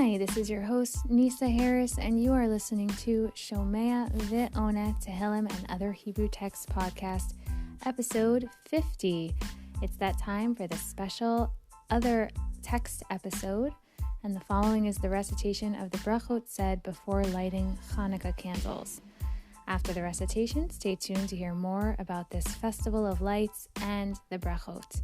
Hi, this is your host, Nisa Harris, and you are listening to Shomea V'oneh, Tehillim and Other Hebrew Text Podcast, episode 50. It's that time for the special other text episode, and the following is the recitation of the brachot said before lighting Chanukah candles. After the recitation, stay tuned to hear more about this festival of lights and the brachot.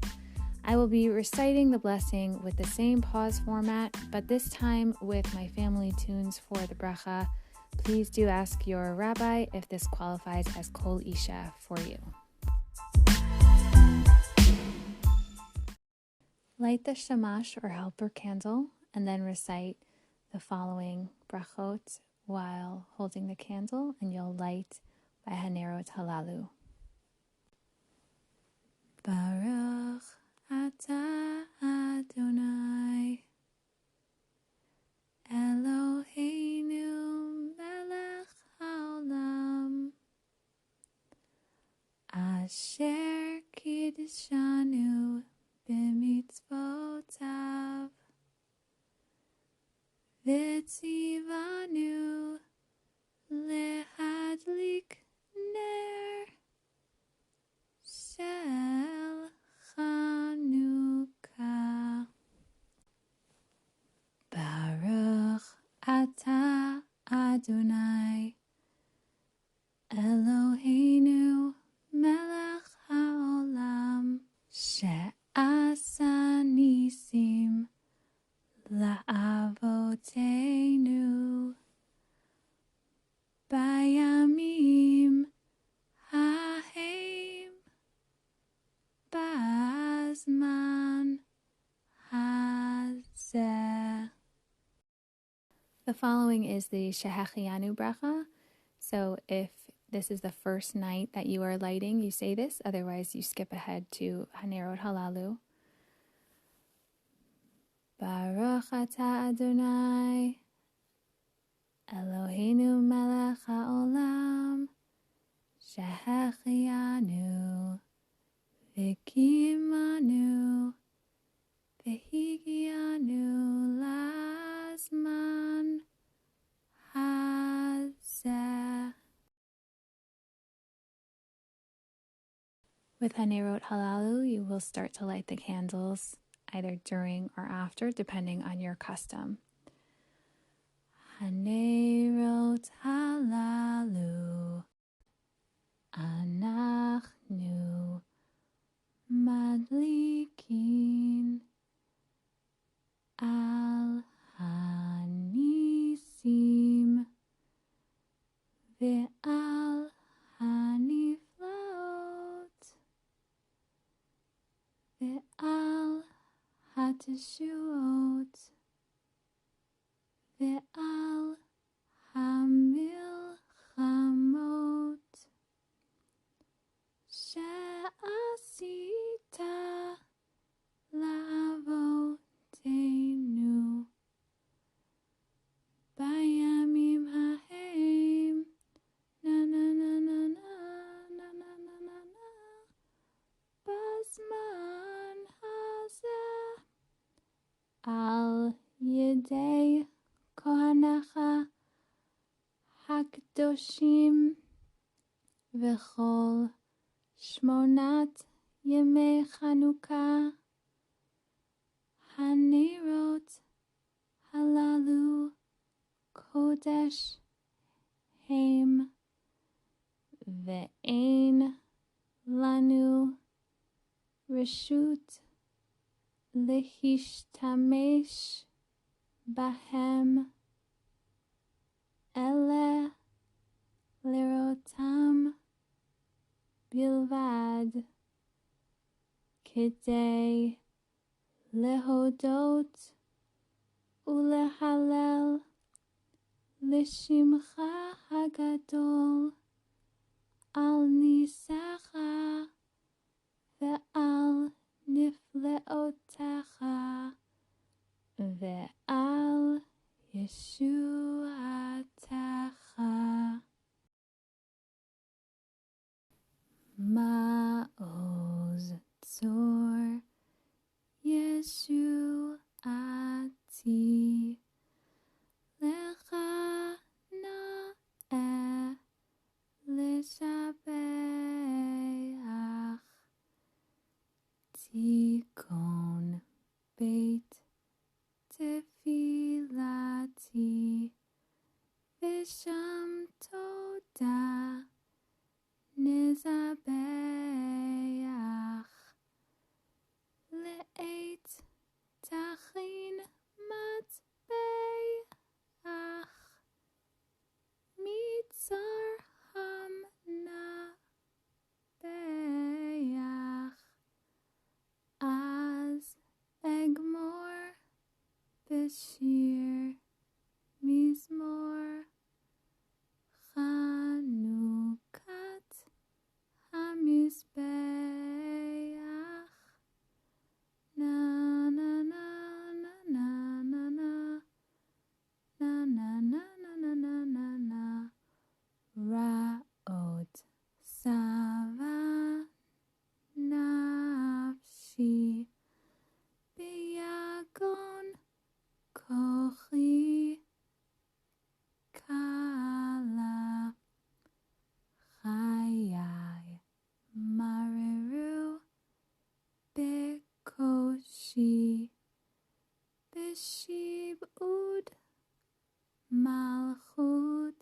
I will be reciting the blessing with the same pause format, but this time with my family tunes for the bracha. Please do ask your rabbi if this qualifies as Kol Isha for you. Light the shamash or helper candle and then recite the following brachot while holding the candle, and you'll light by hanerot halalu. Baruch Ata Adonai Eloheinu melech haolam asher kiddushanu b'mitzvotav v'tzivanu lehadlik ner shel Chanukah. Baruch Ata Adonai Eloheinu melech haolam she'asa nisim la'avoteinu bayamim hahem Bazman hazeh. The following is the Shehachianu bracha. So if this is the first night that you are lighting, you say this. Otherwise, you skip ahead to Hanerot Halalu. Baruch Ata Adonai Eloheinu melech haolam Shehachianu V'kimanu V'higianu lazman hazeh. With Hanerot Halalu, you will start to light the candles either during or after, depending on your custom. Hanerot Halalu Anachnu Madlikin al hanisim ve'al haniflaot ve'al hateshuot ve'al hamilchamot she'asita la'avoteinu bayamim hahem na na na na na na na na na na bazman hazeh al yedei kohanacha hakdoshim v'chol Shmonat Yemei Chanukah Hanerot Halalu Kodesh Heim Ve'ein Lanu Reshut Lehishtamesh Bahem Ele Lerotam Bilvad Kedei Lehodot Ulehalel Lishimcha Hagadol Al Nisacha Ve'al Nifleotacha Ve'al Yeshuatacha. Ma'oz Tzor Yeshuati Tikon Beit Tefilati Visham Toda Nizabeach Le'et Tachin Matbeach Mitzar Hamna Beach Az Egmor Bashir Mizmor Chanukat Hamizbeach na na na na na na na na na na na na na na na Ra'ot Sava Nafshi Biyagon Kochi Kala Chayai Mariru Bekoshi Beshib Ud Malchut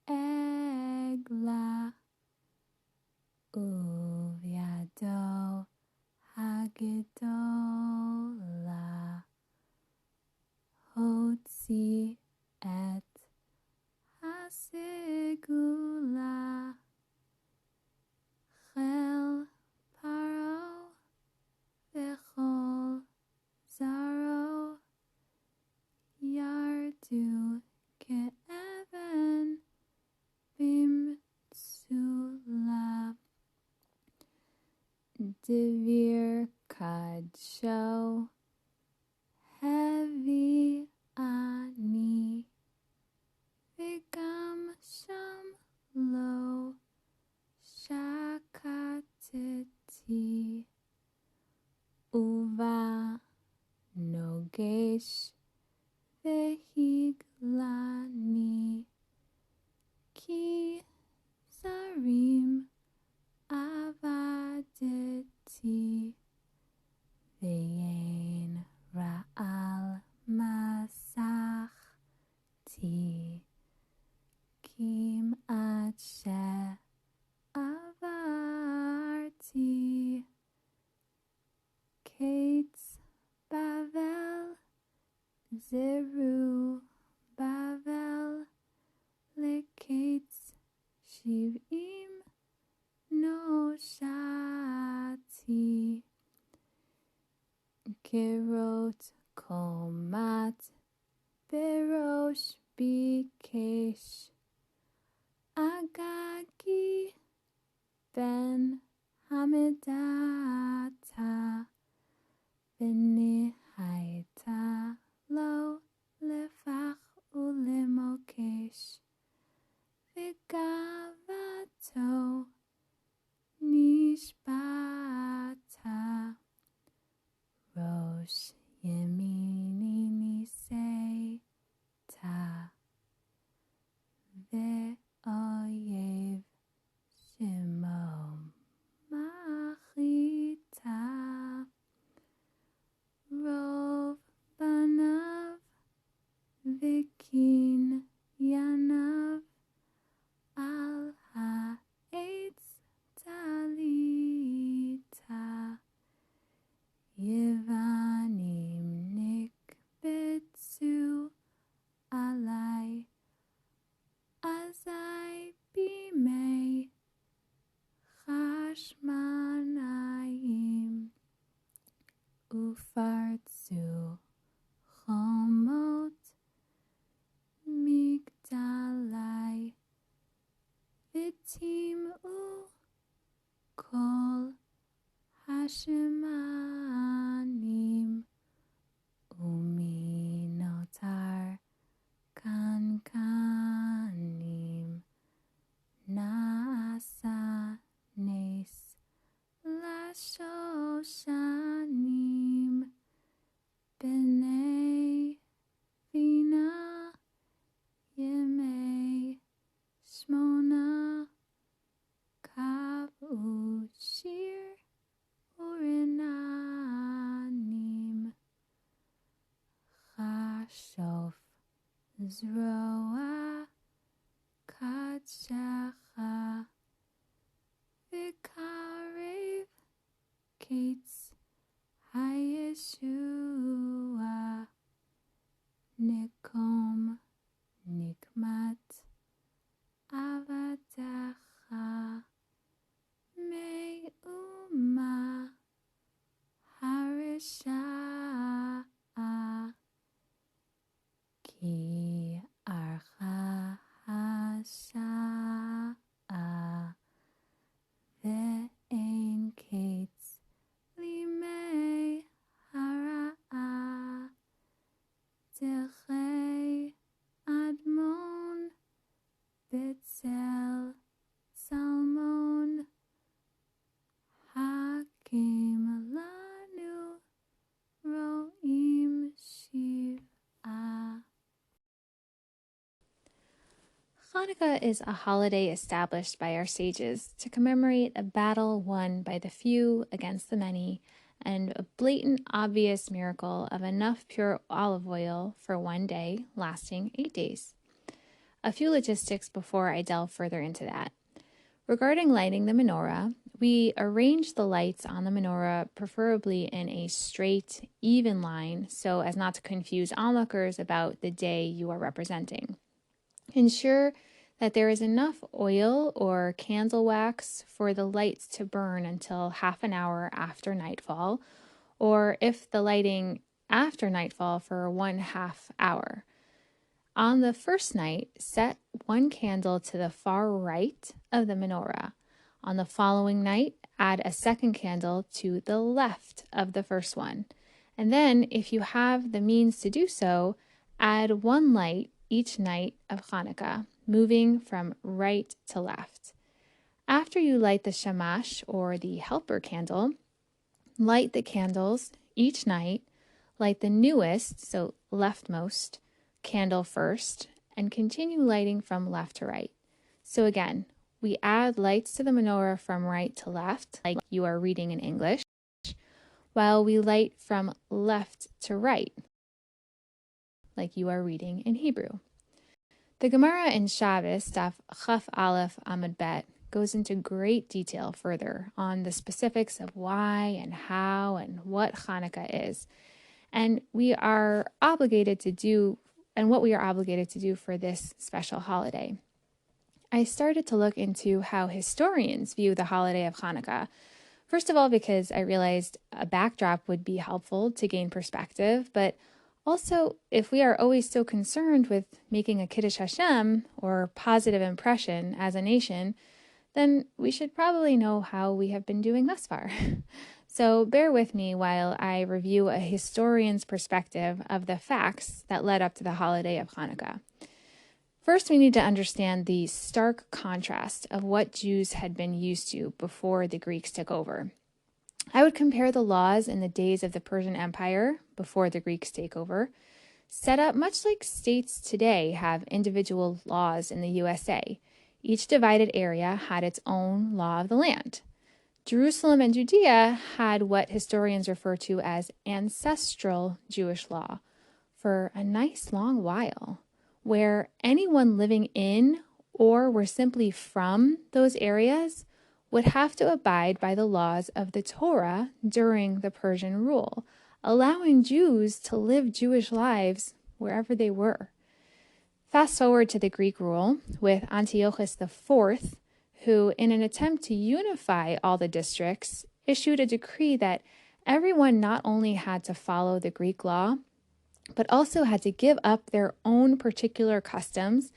Egla Uvyado Hagedola Hotzi et Hasegula Chel Paro Vechol Zaro Yardu Ke'evan Bimtsula Devir Kadsho Heavy Ani Vigam Sham Lo Shakatiti Uva Nogesh Vehiglani Ki Zarim Avadeti Ve'en Ra'al Masachti Kim Atshe Avarti Kates Bavel Zeru Bavel Lekates Shivim No Shati Kerot Komat Berosh Bikesh Agagi Ben Hamidata Benihaita Lo Lefach Ulemokesh Vigavato Nishbata Rosh Yemini Niseita Ve'oyev Shemo Machita Rov Banav Vikin Yanav Al Ha'etz Talita Yevanim Nikbetsu Alai Azai Bimei Chashmanayim Ufartsu Chomot Migdalai Vitimu Kol Hashemanim Uminotar Kankanim Naasa Nes Lashoshanim B'nei Vina Yemei Shmona Kav Ushir Urin Yachshof Zroa Kadshecha V'karev Kates Hayeshua Nikom Nikmat Avadecha Me'uma Harisha Ki Archa Hasha'a Ve'en Kates Limei Hara'a Techei Admon Betzel Salmon Hakim Lanu Ro'im Shiva. Chanukah is a holiday established by our sages to commemorate a battle won by the few against the many and a blatant, obvious miracle of enough pure olive oil for one day, lasting 8 days. A few logistics before I delve further into that. Regarding lighting the menorah, we arrange the lights on the menorah preferably in a straight, even line so as not to confuse onlookers about the day you are representing. Ensure that there is enough oil or candle wax for the lights to burn until half an hour after nightfall, or if the lighting after nightfall for 1/2 hour. On the first night, set one candle to the far right of the menorah. On the following night, add a second candle to the left of the first one. And then, if you have the means to do so, add one light each night of Chanukah, moving from right to left. After you light the shamash, or the helper candle, light the candles each night, light the newest, so leftmost, candle first, and continue lighting from left to right. So again, we add lights to the menorah from right to left, like you are reading in English, while we light from left to right, like you are reading in Hebrew. The Gemara in Shabbos, Daf Chaf Aleph Amud Bet, goes into great detail further on the specifics of why and how and what Chanukah is, and what we are obligated to do for this special holiday. I started to look into how historians view the holiday of Chanukah. First of all, because I realized a backdrop would be helpful to gain perspective, but also, if we are always so concerned with making a Kiddush Hashem, or positive impression as a nation, then we should probably know how we have been doing thus far. So bear with me while I review a historian's perspective of the facts that led up to the holiday of Chanukah. First, we need to understand the stark contrast of what Jews had been used to before the Greeks took over. I would compare the laws in the days of the Persian Empire, before the Greeks take over, set up much like states today have individual laws in the USA. Each divided area had its own law of the land. Jerusalem and Judea had what historians refer to as ancestral Jewish law for a nice long while, where anyone living in or were simply from those areas would have to abide by the laws of the Torah during the Persian rule, allowing Jews to live Jewish lives wherever they were. Fast forward to the Greek rule with Antiochus IV, who, in an attempt to unify all the districts, issued a decree that everyone not only had to follow the Greek law, but also had to give up their own particular customs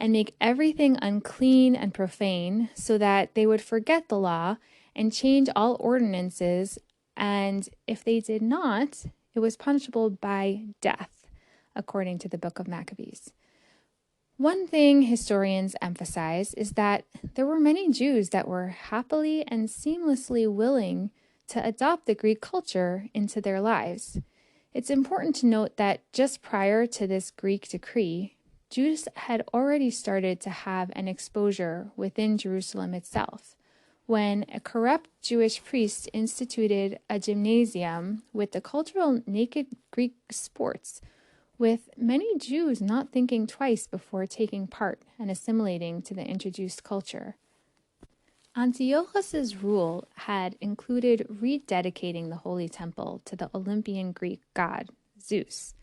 and make everything unclean and profane so that they would forget the law and change all ordinances, and if they did not, it was punishable by death, according to the Book of Maccabees. One thing historians emphasize is that there were many Jews that were happily and seamlessly willing to adopt the Greek culture into their lives. It's important to note that just prior to this Greek decree, Jews had already started to have an exposure within Jerusalem itself, when a corrupt Jewish priest instituted a gymnasium with the cultural naked Greek sports, with many Jews not thinking twice before taking part and assimilating to the introduced culture. Antiochus's rule had included rededicating the Holy Temple to the Olympian Greek god, Zeus,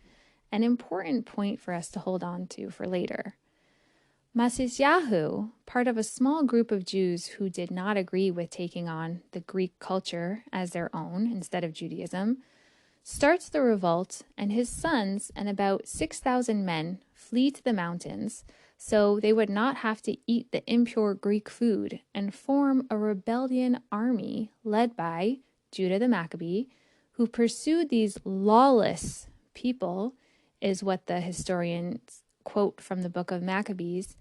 an important point for us to hold on to for later. Masisyahu, part of a small group of Jews who did not agree with taking on the Greek culture as their own instead of Judaism, starts the revolt, and his sons and about 6,000 men flee to the mountains so they would not have to eat the impure Greek food and form a rebellion army led by Judah the Maccabee, who pursued these lawless people, is what the historians quote from the book of Maccabees,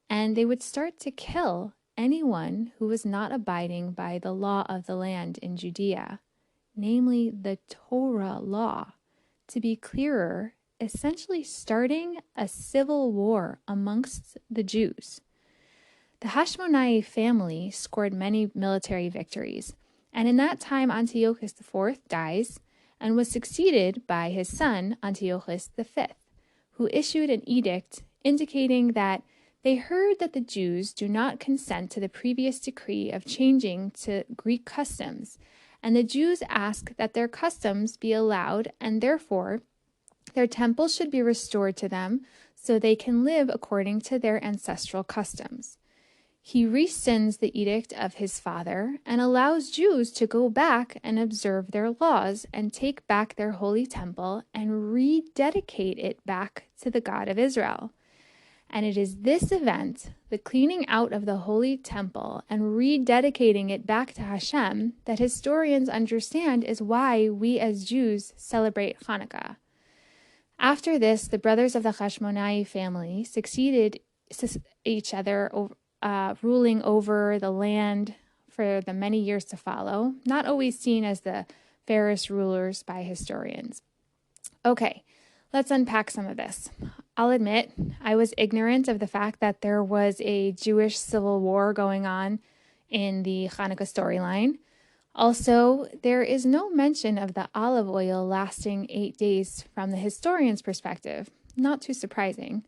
and they would start to kill anyone who was not abiding by the law of the land in Judea, namely the Torah law. To be clearer, essentially starting a civil war amongst the Jews. The Hashmonae family scored many military victories, and in that time Antiochus IV dies and was succeeded by his son Antiochus V, who issued an edict indicating that they heard that the Jews do not consent to the previous decree of changing to Greek customs, and the Jews ask that their customs be allowed, and therefore their temple should be restored to them so they can live according to their ancestral customs. He rescinds the edict of his father and allows Jews to go back and observe their laws and take back their holy temple and rededicate it back to the God of Israel. And it is this event, the cleaning out of the holy temple and rededicating it back to Hashem, that historians understand is why we as Jews celebrate Chanukah. After this, the brothers of the Hashmonae family succeeded each other, ruling over the land for the many years to follow, not always seen as the fairest rulers by historians. Okay, let's unpack some of this. I'll admit, I was ignorant of the fact that there was a Jewish civil war going on in the Chanukah storyline. Also, there is no mention of the olive oil lasting 8 days from the historian's perspective. Not too surprising.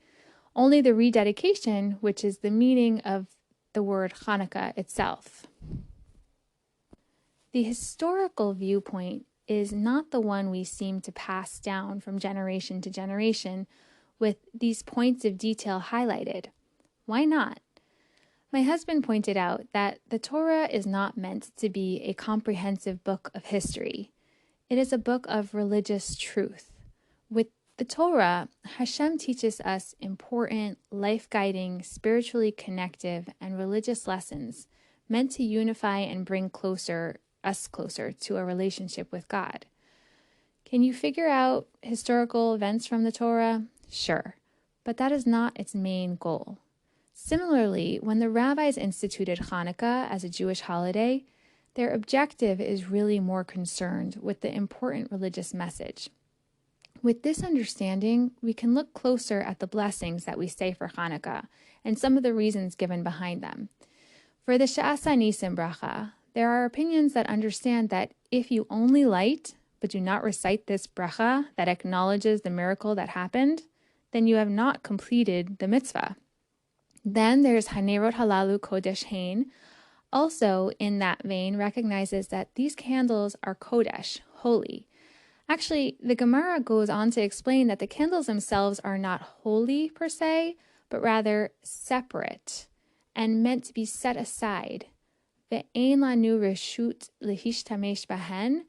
Only the rededication, which is the meaning of the word Chanukah itself. The historical viewpoint is not the one we seem to pass down from generation to generation with these points of detail highlighted. Why not? My husband pointed out that the Torah is not meant to be a comprehensive book of history. It is a book of religious truth. With the Torah, Hashem teaches us important, life-guiding, spiritually connective, and religious lessons meant to unify and bring us closer to a relationship with God. Can you figure out historical events from the Torah? Sure, but that is not its main goal. Similarly, when the rabbis instituted Chanukah as a Jewish holiday, their objective is really more concerned with the important religious message. With this understanding, we can look closer at the blessings that we say for Chanukah and some of the reasons given behind them. For the She'asa Nisim bracha, there are opinions that understand that if you only light but do not recite this bracha that acknowledges the miracle that happened, then you have not completed the mitzvah. Then there's Hanerot Halalu Kodesh Hain, also in that vein recognizes that these candles are Kodesh, holy. Actually, the Gemara goes on to explain that the candles themselves are not holy per se, but rather separate and meant to be set aside. Ve'ein lanu reshut lehishtamesh bahen,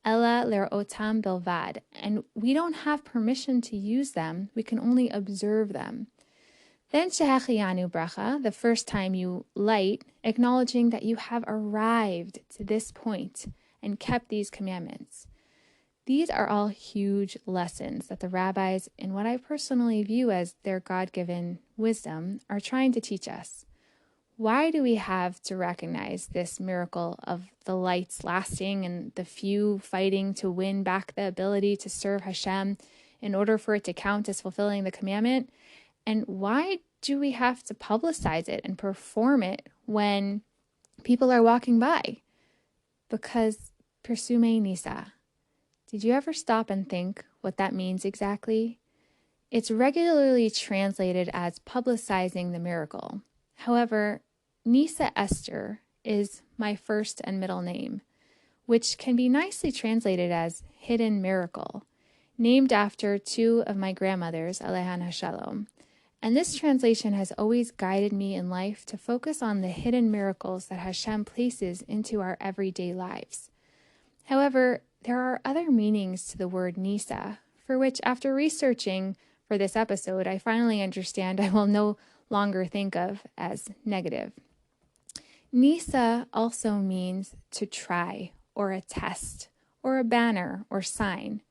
ela lerotam bilvad. And we don't have permission to use them, we can only observe them. Then Shehechiyanu bracha, the first time you light, acknowledging that you have arrived to this point and kept these commandments. These are all huge lessons that the rabbis, in what I personally view as their God-given wisdom, are trying to teach us. Why do we have to recognize this miracle of the lights lasting and the few fighting to win back the ability to serve Hashem in order for it to count as fulfilling the commandment? And why do we have to publicize it and perform it when people are walking by? Because Persume Nisa. Did you ever stop and think what that means exactly? It's regularly translated as publicizing the miracle. However, Nisa Esther is my first and middle name, which can be nicely translated as hidden miracle, named after two of my grandmothers, Alehan HaShalom. And this translation has always guided me in life to focus on the hidden miracles that Hashem places into our everyday lives. However, there are other meanings to the word Nisa, for which, after researching for this episode, I finally understand I will no longer think of as negative. Nisa also means to try, or a test, or a banner, or sign.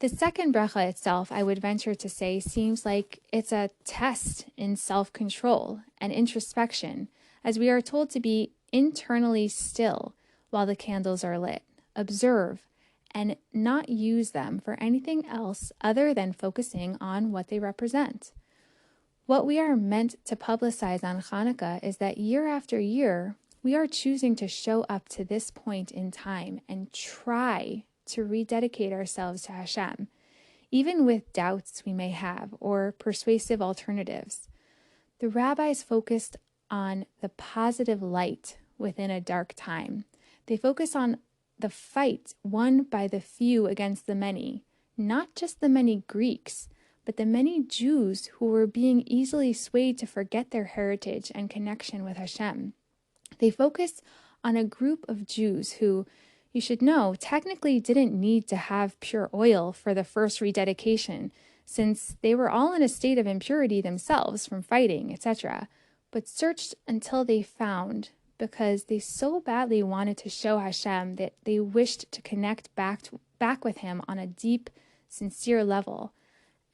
The second bracha itself, I would venture to say, seems like it's a test in self-control and introspection, as we are told to be internally still while the candles are lit, observe, and not use them for anything else other than focusing on what they represent. What we are meant to publicize on Chanukah is that year after year, we are choosing to show up to this point in time and try to rededicate ourselves to Hashem, even with doubts we may have or persuasive alternatives. The rabbis focused on the positive light within a dark time. They focus on the fight won by the few against the many, not just the many Greeks, but the many Jews who were being easily swayed to forget their heritage and connection with Hashem. They focus on a group of Jews who, you should know, technically didn't need to have pure oil for the first rededication, since they were all in a state of impurity themselves from fighting, etc., but searched until they found, because they so badly wanted to show Hashem that they wished to connect back with Him on a deep, sincere level,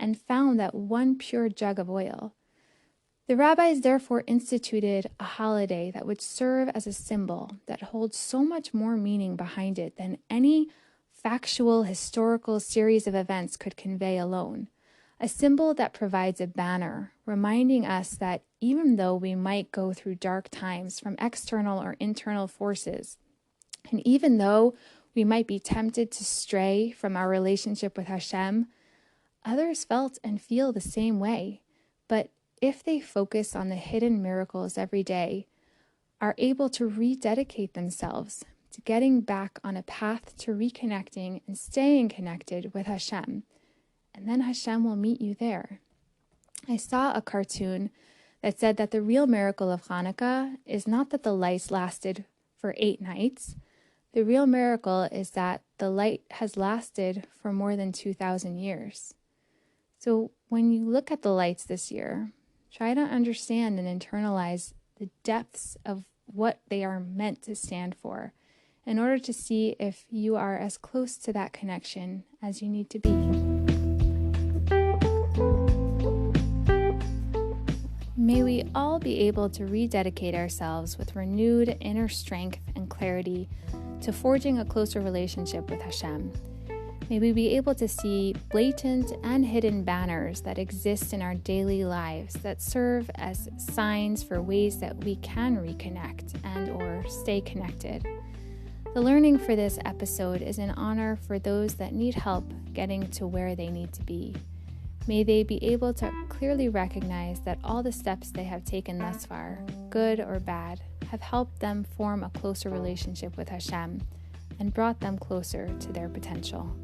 and found that one pure jug of oil. The rabbis therefore instituted a holiday that would serve as a symbol that holds so much more meaning behind it than any factual historical series of events could convey alone. A symbol that provides a banner, reminding us that even though we might go through dark times from external or internal forces, and even though we might be tempted to stray from our relationship with Hashem, others felt and feel the same way, but if they focus on the hidden miracles every day, are able to rededicate themselves to getting back on a path to reconnecting and staying connected with Hashem. And then Hashem will meet you there. I saw a cartoon that said that the real miracle of Chanukah is not that the lights lasted for 8 nights. The real miracle is that the light has lasted for more than 2,000 years. So when you look at the lights this year, try to understand and internalize the depths of what they are meant to stand for in order to see if you are as close to that connection as you need to be. May we all be able to rededicate ourselves with renewed inner strength and clarity to forging a closer relationship with Hashem. May we be able to see blatant and hidden banners that exist in our daily lives that serve as signs for ways that we can reconnect and or stay connected. The learning for this episode is an honor for those that need help getting to where they need to be. May they be able to clearly recognize that all the steps they have taken thus far, good or bad, have helped them form a closer relationship with Hashem and brought them closer to their potential.